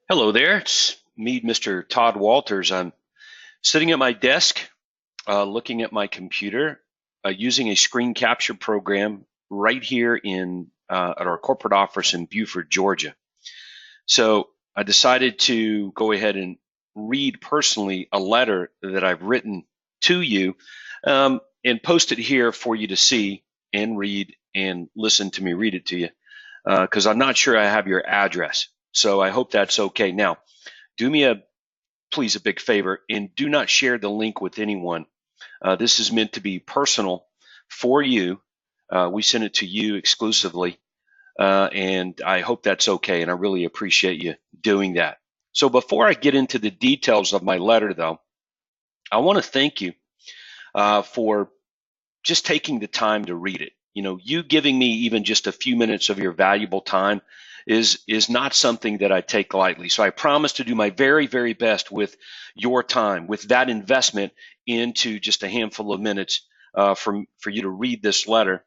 Hello there, it's me, Mr. Todd Walters. I'm sitting at my desk, looking at my computer, using a screen capture program right here at our corporate office in Beaufort, Georgia. So I decided to go ahead and read personally a letter that I've written to you, and post it here for you to see and read and listen to me read it to you, because I'm not sure I have your address. So I hope that's okay. Now, do me please a big favor and do not share the link with anyone. This is meant to be personal for you. We send it to you exclusively, and I hope that's okay, and I really appreciate you doing that. So before I get into the details of my letter, though, I want to thank you for just taking the time to read it. You know, you giving me even just a few minutes of your valuable time is not something that I take lightly. So I promise to do my very, very best with your time, with that investment into just a handful of minutes for you to read this letter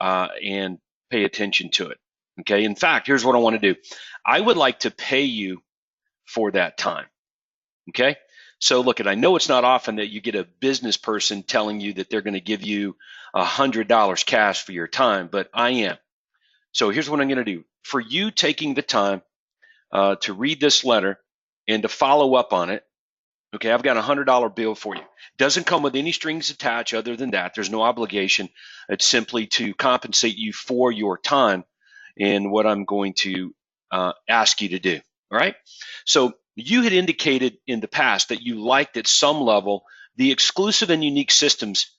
and pay attention to it. Okay. In fact, here's what I want to do. I would like to pay you for that time. Okay. So look, I know it's not often that you get a business person telling you that they're going to give you $100 cash for your time, but I am. So here's what I'm going to do. For you taking the time to read this letter and to follow up on it, okay, I've got a $100 bill for you. Doesn't come with any strings attached other than that. There's no obligation. It's simply to compensate you for your time and what I'm going to ask you to do. All right. So you had indicated in the past that you liked at some level the exclusive and unique systems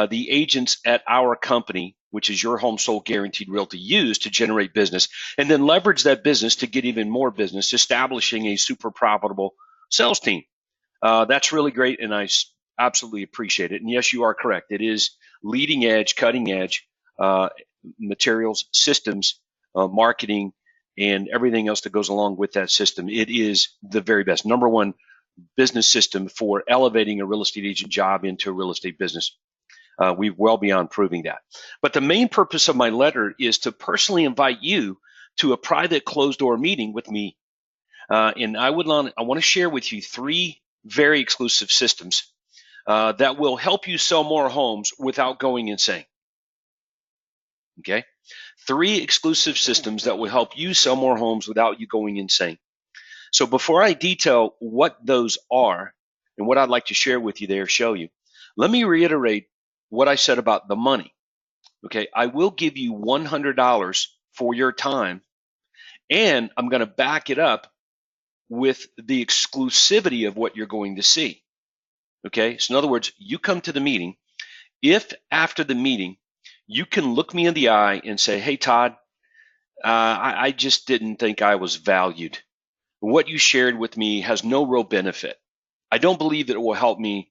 the agents at our company, which is Your Home Sold Guaranteed Realty, use to generate business and then leverage that business to get even more business, establishing a super profitable sales team. That's really great, and I absolutely appreciate it. And yes, you are correct. It is leading edge, cutting edge materials, systems, marketing, and everything else that goes along with that system. It is the very best, number one business system for elevating a real estate agent job into a real estate business. We're well beyond proving that. But the main purpose of my letter is to personally invite you to a private closed door meeting with me. And I want to share with you three very exclusive systems that will help you sell more homes without going insane. Okay? Three exclusive systems that will help you sell more homes without you going insane. So before I detail what those are and what I'd like to share with you there, show you, let me reiterate what I said about the money. Okay, I will give you $100 for your time, and I'm going to back it up with the exclusivity of what you're going to see. Okay, so in other words, you come to the meeting. If after the meeting you can look me in the eye and say, hey, Todd, I just didn't think I was valued. What you shared with me has no real benefit. I don't believe that it will help me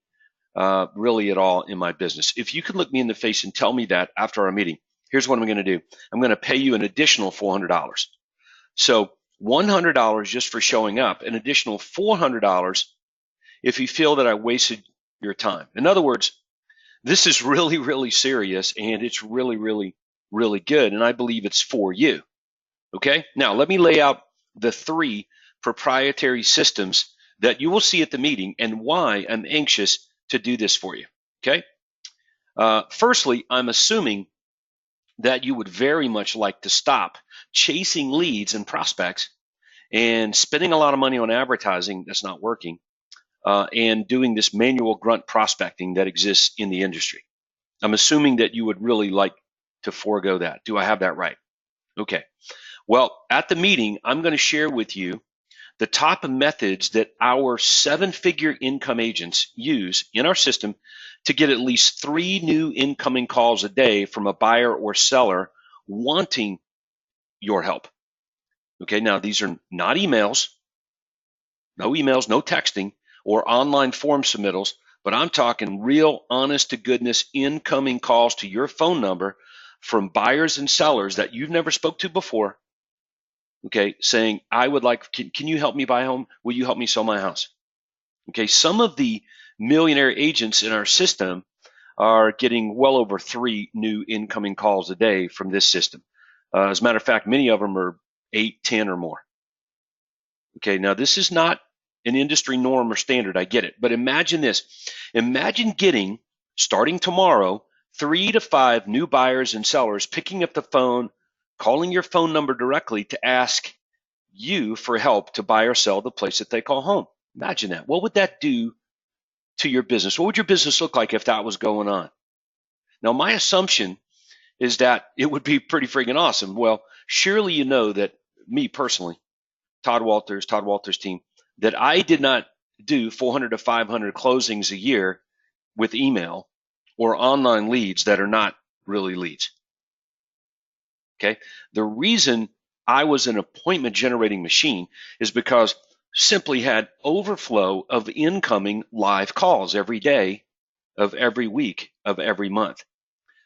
really at all in my business. If you can look me in the face and tell me that after our meeting, here's what I'm going to do. I'm going to pay you an additional $400. So $100 just for showing up, an additional $400 if you feel that I wasted your time. In other words, this is really, really serious, and it's really, really, really good, and I believe it's for you. Okay? Now, let me lay out the three proprietary systems that you will see at the meeting and why I'm anxious to do this for you. Okay? Firstly, I'm assuming that you would very much like to stop chasing leads and prospects and spending a lot of money on advertising that's not working, and doing this manual grunt prospecting that exists in the industry. I'm assuming that you would really like to forego that. Do I have that right? Okay. Well, at the meeting, I'm going to share with you the top methods that our seven-figure income agents use in our system to get at least 3 new incoming calls a day from a buyer or seller wanting your help. Okay, now these are not emails, no texting, or online form submittals, but I'm talking real, honest to goodness incoming calls to your phone number from buyers and sellers that you've never spoke to before. Okay, saying, I would like, can you help me buy a home? Will you help me sell my house? Okay, some of the millionaire agents in our system are getting well over 3 new incoming calls a day from this system. As a matter of fact, many of them are 8, 10 or more. Okay, now this is not an industry norm or standard, I get it, but imagine this. Imagine getting, starting tomorrow, 3 to 5 new buyers and sellers picking up the phone, calling your phone number directly to ask you for help to buy or sell the place that they call home. Imagine that. What would that do to your business? What would your business look like if that was going on? Now, my assumption is that it would be pretty freaking awesome. Well, surely you know that me personally, Todd Walters' team, that I did not do 400 to 500 closings a year with email or online leads that are not really leads. Okay. The reason I was an appointment generating machine is because simply had overflow of incoming live calls every day of every week of every month.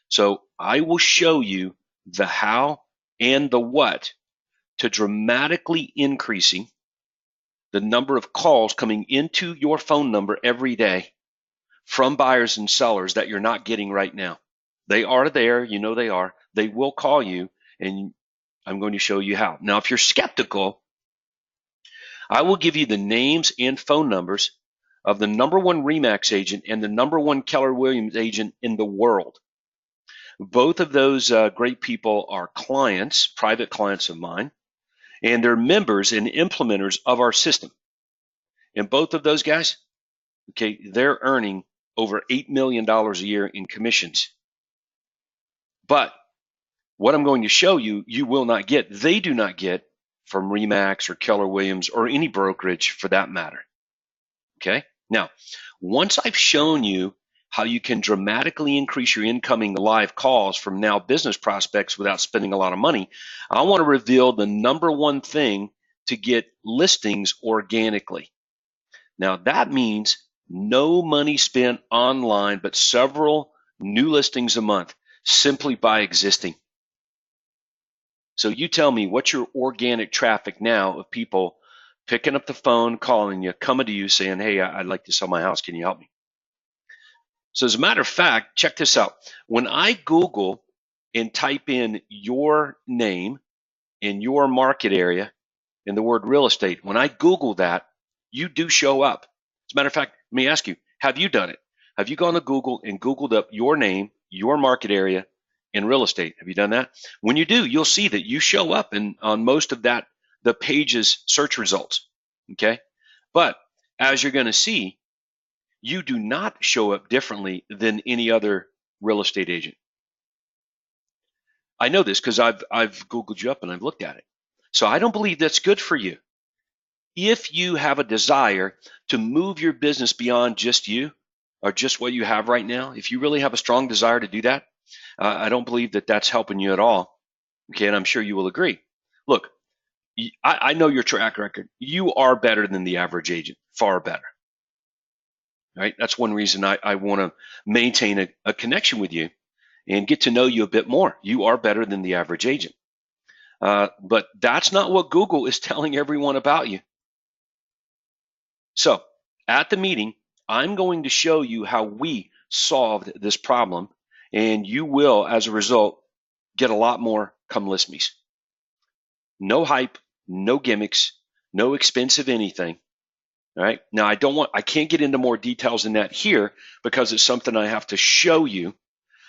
So I will show you the how and the what to dramatically increasing the number of calls coming into your phone number every day from buyers and sellers that you're not getting right now. They are there, you know they are. They will call you, and I'm going to show you how. Now, if you're skeptical, I will give you the names and phone numbers of the #1 RE/MAX agent and the #1 Keller Williams agent in the world. Both of those great people are clients, private clients of mine, and they're members and implementers of our system. And both of those guys, okay, they're earning over $8 million a year in commissions. But what I'm going to show you, you will not get, they do not get from RE/MAX or Keller Williams or any brokerage for that matter. Okay? Now, once I've shown you how you can dramatically increase your incoming live calls from now business prospects without spending a lot of money, I want to reveal the #1 thing to get listings organically. Now, that means no money spent online, but several new listings a month simply by existing. So you tell me, what's your organic traffic now of people picking up the phone, calling you, coming to you saying, hey, I'd like to sell my house. Can you help me? So as a matter of fact, check this out. When I Google and type in your name in your market area and the word real estate, when I Google that, you do show up. As a matter of fact, let me ask you, have you done it? Have you gone to Google and Googled up your name, your market area, and real estate? Have you done that? When you do, you'll see that you show up on most of that, the page's search results, okay? But as you're going to see, you do not show up differently than any other real estate agent. I know this because I've Googled you up and I've looked at it. So I don't believe that's good for you. If you have a desire to move your business beyond just you or just what you have right now, if you really have a strong desire to do that, I don't believe that that's helping you at all. Okay, and I'm sure you will agree. Look, I know your track record. You are better than the average agent, far better. Right? That's one reason I want to maintain a connection with you and get to know you a bit more. You are better than the average agent. But that's not what Google is telling everyone about you. So at the meeting, I'm going to show you how we solved this problem, and you will, as a result, get a lot more come list me's. No hype, no gimmicks, no expensive anything. All right. Now I can't get into more details than that here because it's something I have to show you.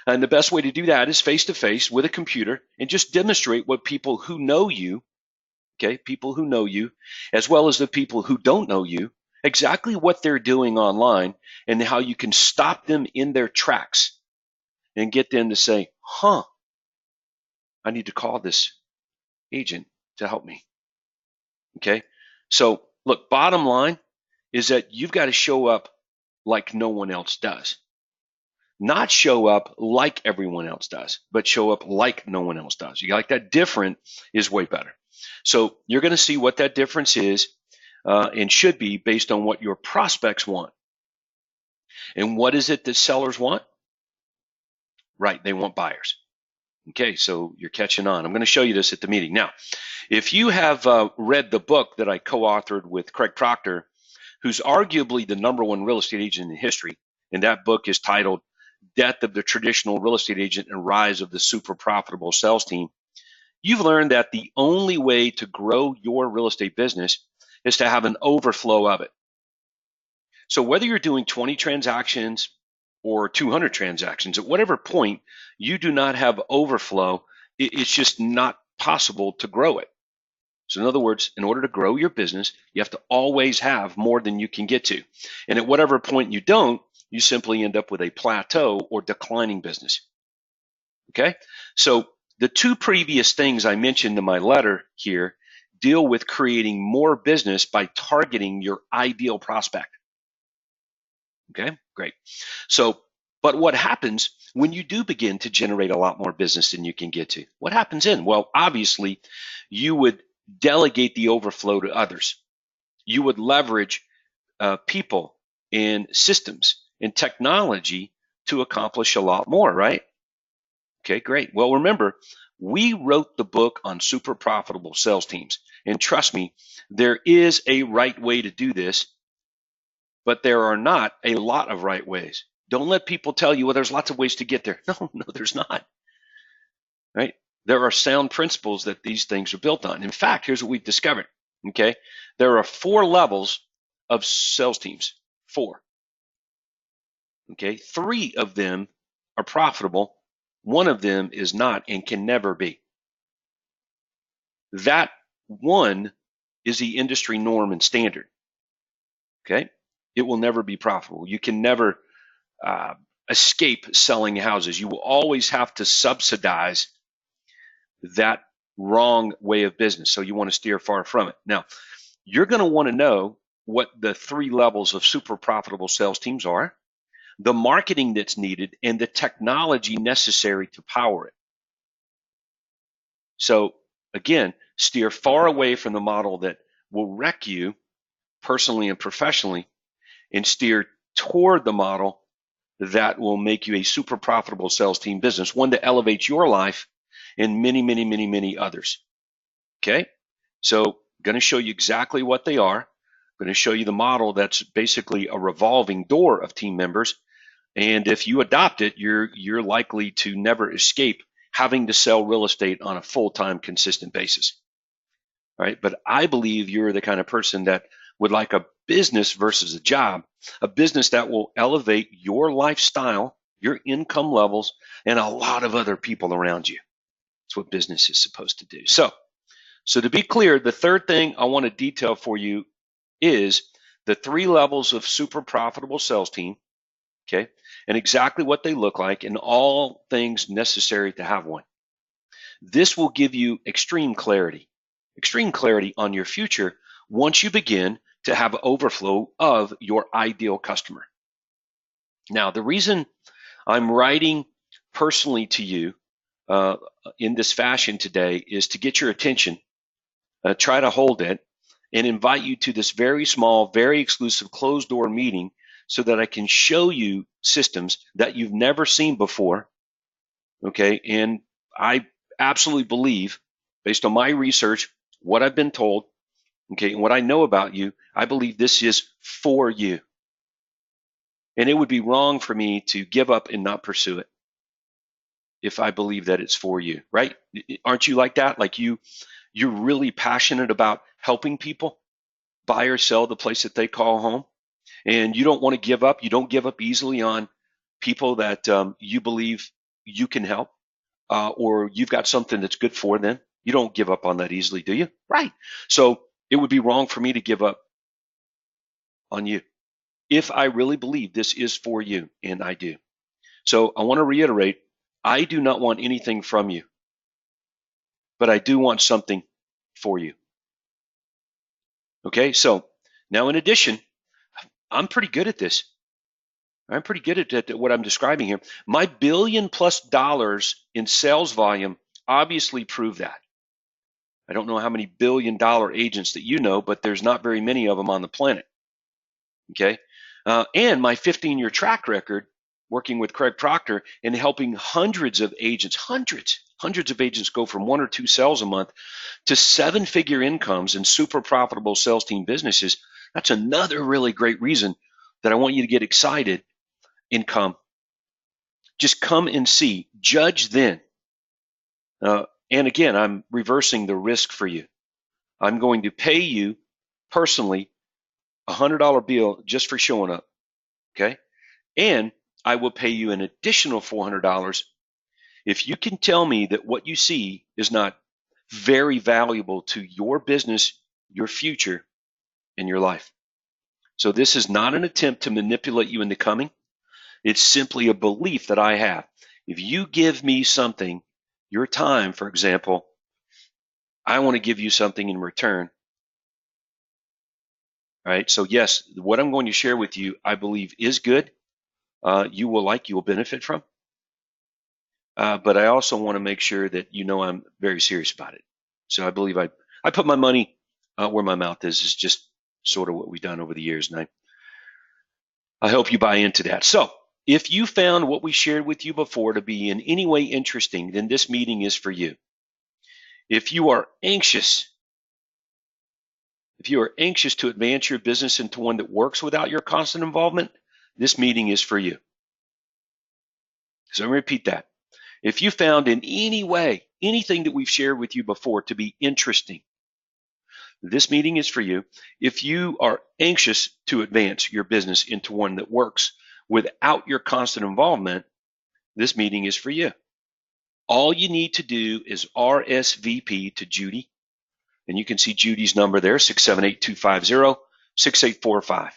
And the best way to do that is face to face with a computer and just demonstrate what people who know you, okay, people who know you, as well as the people who don't know you, exactly what they're doing online and how you can stop them in their tracks and get them to say, huh, I need to call this agent to help me. Okay. So look, bottom line is that you've got to show up like no one else does. Not show up like everyone else does, but show up like no one else does. You like that? Different is way better. So you're going to see what that difference is and should be based on what your prospects want. And what is it that sellers want? Right, they want buyers. Okay, so you're catching on. I'm going to show you this at the meeting. Now, if you have read the book that I co-authored with Craig Proctor, who's arguably the #1 real estate agent in history, and that book is titled Death of the Traditional Real Estate Agent and Rise of the Super Profitable Sales Team, you've learned that the only way to grow your real estate business is to have an overflow of it. So whether you're doing 20 transactions or 200 transactions, at whatever point you do not have overflow, it's just not possible to grow it. So in other words, in order to grow your business, you have to always have more than you can get to. And at whatever point you don't, you simply end up with a plateau or declining business. Okay? So the two previous things I mentioned in my letter here deal with creating more business by targeting your ideal prospect. Okay, great. So, but what happens when you do begin to generate a lot more business than you can get to? What happens then? Well, obviously, you would delegate the overflow to others. You would leverage people and systems and technology to accomplish a lot more, right? Okay, great. Well, remember, we wrote the book on super profitable sales teams. And trust me, there is a right way to do this, but there are not a lot of right ways. Don't let people tell you, well, there's lots of ways to get there. No, there's not. Right? There are sound principles that these things are built on. In fact, here's what we've discovered. Okay, there are 4 levels of sales teams. 4. Okay, 3 of them are profitable. 1 of them is not and can never be. That 1 is the industry norm and standard. Okay, it will never be profitable. You can never escape selling houses. You will always have to subsidize that wrong way of business. So you want to steer far from it. Now, you're going to want to know what the 3 levels of super profitable sales teams are, the marketing that's needed, and the technology necessary to power it. So again, steer far away from the model that will wreck you personally and professionally, and steer toward the model that will make you a super profitable sales team business, one that elevates your life and many, many, many, many others. Okay, so I'm going to show you exactly what they are. I'm going to show you the model that's basically a revolving door of team members. And if you adopt it, you're likely to never escape having to sell real estate on a full-time, consistent basis. All right, but I believe you're the kind of person that would like a business versus a job, a business that will elevate your lifestyle, your income levels, and a lot of other people around you. That's what business is supposed to do. So to be clear, the third thing I want to detail for you is the 3 levels of super profitable sales team, okay, and exactly what they look like and all things necessary to have one. This will give you extreme clarity on your future once you begin to have overflow of your ideal customer. Now, the reason I'm writing personally to you in this fashion today is to get your attention, try to hold it, and invite you to this very small, very exclusive closed door meeting so that I can show you systems that you've never seen before. Okay, and I absolutely believe, based on my research, what I've been told, okay, and what I know about you, I believe this is for you. And it would be wrong for me to give up and not pursue it if I believe that it's for you, right? Aren't you like that? Like you're really passionate about helping people buy or sell the place that they call home, and you don't want to give up. You don't give up easily on people that you believe you can help, or you've got something that's good for them. You don't give up on that easily, do you? Right. So it would be wrong for me to give up on you if I really believe this is for you, and I do. So I want to reiterate, I do not want anything from you, but I do want something for you. Okay, so now in addition, I'm pretty good at this. I'm pretty good at what I'm describing here. My $1 billion+ in sales volume obviously prove that. I don't know how many $1 billion agents that you know, but there's not very many of them on the planet. Okay, and my 15-year track record working with Craig Proctor and helping hundreds of agents go from 1 or 2 sales a month to 7-figure incomes and super profitable sales team businesses. That's another really great reason that I want you to get excited and come. Just come and see. Judge then. And again, I'm reversing the risk for you. I'm going to pay you personally a $100 bill just for showing up. Okay. And I will pay you an additional $400 if you can tell me that what you see is not very valuable to your business, your future, and your life. So this is not an attempt to manipulate you into coming. It's simply a belief that I have. If you give me something, your time, for example, I want to give you something in return. Right? So yes, what I'm going to share with you, I believe is good. You will benefit from. But I also want to make sure that you know I'm very serious about it. So I believe I put my money where my mouth is just sort of what we've done over the years. And I hope you buy into that. So if you found what we shared with you before to be in any way interesting, then this meeting is for you. If you are anxious to advance your business into one that works without your constant involvement, this meeting is for you. So let me repeat that. If you found in any way anything that we've shared with you before to be interesting, this meeting is for you. If you are anxious to advance your business into one that works without your constant involvement, this meeting is for you. All you need to do is RSVP to Judy, and you can see Judy's number there, 678-250-6845.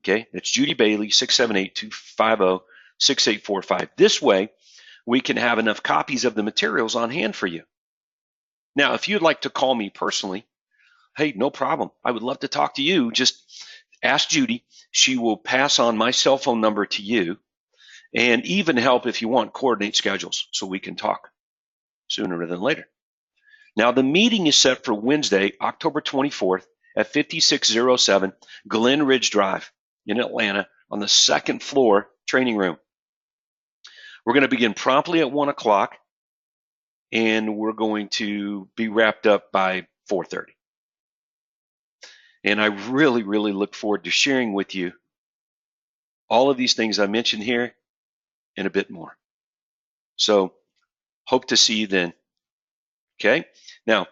Okay, that's Judy Bailey, 678-250-6845. This way, we can have enough copies of the materials on hand for you. Now, if you'd like to call me personally, hey, no problem. I would love to talk to you. Just ask Judy. She will pass on my cell phone number to you, and even help if you want coordinate schedules so we can talk sooner than later. Now, the meeting is set for Wednesday, October 24th at 5607 Glen Ridge Drive in Atlanta on the second floor training room. We're going to begin promptly at 1 o'clock, and we're going to be wrapped up by 4:30. And I really, really look forward to sharing with you all of these things I mentioned here and a bit more. So hope to see you then. Okay. Now,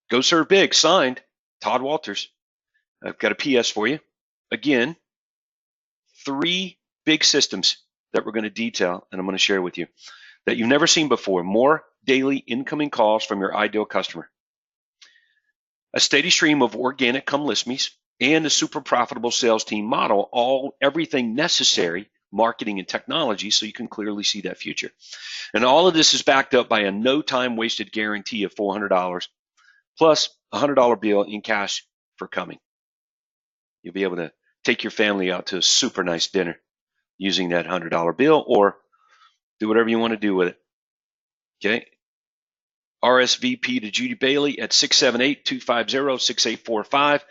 Go Serve Big, signed, Todd Walters. I've got a PS for you. Again, 3 big systems that we're going to detail and I'm going to share with you that you've never seen before. More daily incoming calls from your ideal customer, a steady stream of organic come list me's, and a super profitable sales team model, everything necessary, marketing and technology, so you can clearly see that future. And all of this is backed up by a no time wasted guarantee of $400 plus a $100 bill in cash for coming. You'll be able to take your family out to a super nice dinner using that $100 bill, or do whatever you want to do with it. Okay. RSVP to Judy Bailey at 678-250-6845,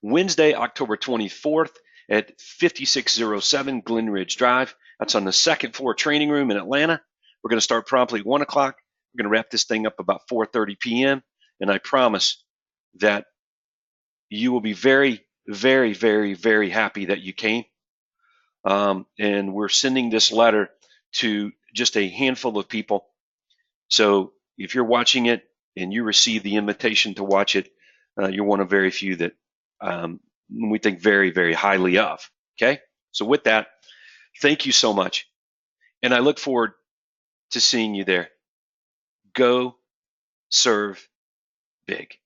Wednesday, October 24th at 5607 Glen Ridge Drive. That's on the second floor training room in Atlanta. We're going to start promptly at 1 o'clock. We're going to wrap this thing up about 4:30 p.m. And I promise that you will be very, very, very, very happy that you came. And we're sending this letter to just a handful of people. So if you're watching it and you receive the invitation to watch it, you're one of very few that we think very, very highly of. Okay? So with that, thank you so much. And I look forward to seeing you there. Go serve big.